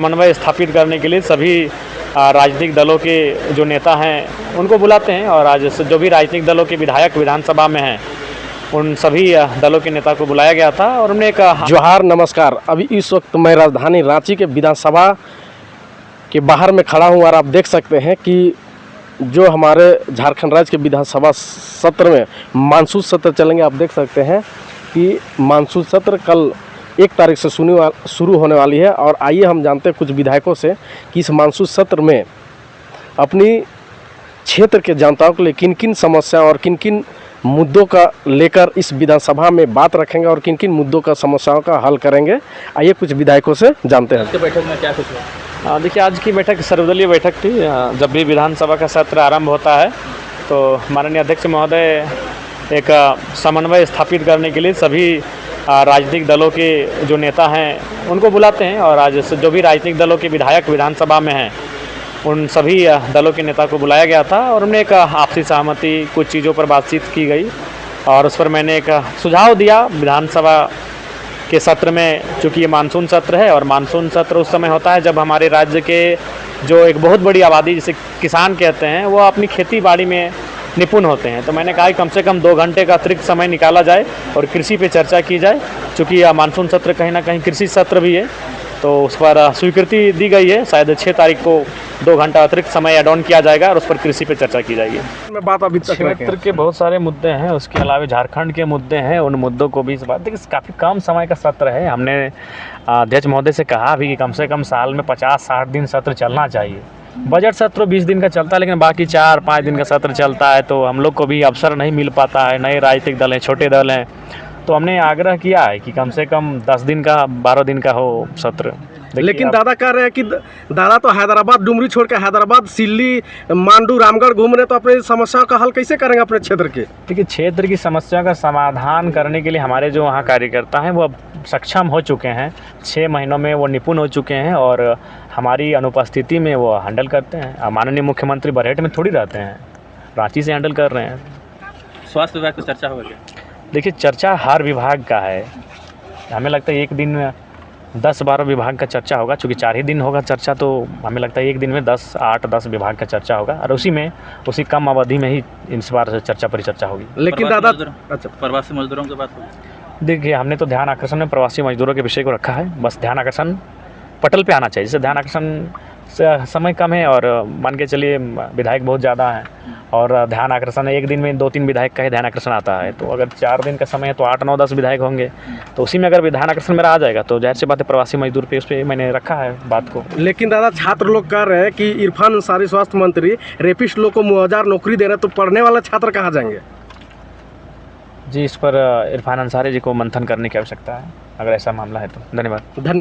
समन्वय स्थापित करने के लिए सभी राजनीतिक दलों के जो नेता हैं उनको बुलाते हैं और आज जो भी राजनीतिक दलों के विधायक विधानसभा में हैं उन सभी दलों के नेता को बुलाया गया था और हमने एक जोहार नमस्कार। अभी इस वक्त मैं राजधानी रांची के विधानसभा के बाहर में खड़ा हूँ और आप देख सकते हैं कि जो हमारे झारखंड राज्य के विधानसभा सत्र में मानसून सत्र चलेंगे। आप देख सकते हैं कि मानसून सत्र कल 1 तारीख से शुरू होने वाली है और आइए हम जानते हैं कुछ विधायकों से कि इस मानसून सत्र में अपनी क्षेत्र के जनताओं के लिए किन किन समस्याओं और किन किन मुद्दों का लेकर इस विधानसभा में बात रखेंगे और किन किन मुद्दों का समस्याओं का हल करेंगे। आइए कुछ विधायकों से जानते हैं। बैठक में क्या कुछ हुआ? देखिए, आज की बैठक सर्वदलीय बैठक थी। जब भी विधानसभा का सत्र आरंभ होता है तो माननीय अध्यक्ष महोदय एक समन्वय स्थापित करने के लिए सभी राजनीतिक दलों के जो नेता हैं उनको बुलाते हैं और आज जो भी राजनीतिक दलों के विधायक विधानसभा में हैं उन सभी दलों के नेता को बुलाया गया था और हमने एक आपसी सहमति कुछ चीज़ों पर बातचीत की गई और उस पर मैंने एक सुझाव दिया। विधानसभा के सत्र में चूँकि ये मानसून सत्र है और मानसून सत्र उस समय होता है जब हमारे राज्य के जो एक बहुत बड़ी आबादी जिसे किसान कहते हैं वो अपनी खेती बाड़ी में निपुण होते हैं। तो मैंने कहा कि कम से कम 2 घंटे का अतिरिक्त समय निकाला जाए और कृषि पे चर्चा की जाए। चूँकि यह मानसून सत्र कहीं ना कहीं कृषि सत्र भी है तो उस पर स्वीकृति दी गई है। शायद 6 तारीख को 2 घंटा अतिरिक्त समय ऐड ऑन किया जाएगा और उस पर कृषि पे चर्चा की जाएगी। मैं बात अभी तक क्षेत्र के बहुत सारे मुद्दे हैं, उसके अलावा झारखंड के मुद्दे हैं, उन मुद्दों को भी इस बात देखिए काफ़ी कम समय का सत्र है। हमने अध्यक्ष महोदय से कहा भी कि कम से कम साल में 50-60 दिन सत्र चलना चाहिए। बजट सत्र 20 दिन का चलता है लेकिन बाकी 4-5 दिन का सत्र चलता है तो हम लोग को भी अवसर नहीं मिल पाता है। नए राजनीतिक दल हैं, छोटे दल हैं, तो हमने आग्रह किया है कि कम से कम 10 दिन का 12 दिन का हो सत्र। लेकिन दादा कह रहे हैं कि दादा तो हैदराबाद डुमरी छोड़ के हैदराबाद सिल्ली मांडू रामगढ़ घूम रहे तो अपनी समस्याओं का हल कैसे करेंगे अपने क्षेत्र के? देखिए, क्षेत्र की समस्या का समाधान करने के लिए हमारे जो वहाँ कार्यकर्ता हैं वो अब सक्षम हो चुके हैं। 6 महीनों में वो निपुण हो चुके हैं और हमारी अनुपस्थिति में वो हैंडल करते हैं। माननीय मुख्यमंत्री बरहेट में थोड़ी रहते हैं, रांची से हैंडल कर रहे हैं। स्वास्थ्य विभाग की चर्चा होगी? देखिए, चर्चा हर विभाग का है। हमें लगता है एक दिन में 10-12 विभाग का चर्चा होगा। चूँकि 4 ही दिन होगा चर्चा तो हमें लगता है एक दिन में 8-10 विभाग का चर्चा होगा और उसी कम अवधि में ही इस बार चर्चा परिचर्चा होगी। लेकिन दादा अच्छा, प्रवासी मजदूरों की बात होगी? देखिए, हमने तो ध्यान आकर्षण में प्रवासी मजदूरों के विषय को रखा है। बस ध्यान आकर्षण पटल पे आना चाहिए। जैसे ध्यान आकर्षण से समय कम है और मान के चलिए विधायक बहुत ज़्यादा हैं और ध्यान आकर्षण एक दिन में 2-3 विधायक का ही ध्यान आकर्षण आता है तो अगर 4 दिन का समय है तो 8-9-10 विधायक होंगे तो उसी में अगर ध्यान आकर्षण मेरा आ जाएगा तो जाहिर सी बात है प्रवासी मजदूर पे उस पर मैंने रखा है बात को। लेकिन दादा छात्र लोग कह रहे हैं कि इरफान अंसारी स्वास्थ्य मंत्री रेपिस्ट लोग को 9000 नौकरी दे रहे हैं तो पढ़ने वाले छात्र कहाँ जाएंगे? जी, इस पर इरफान अंसारी जी को मंथन करने की आवश्यकता है अगर ऐसा मामला है तो। धन्यवाद।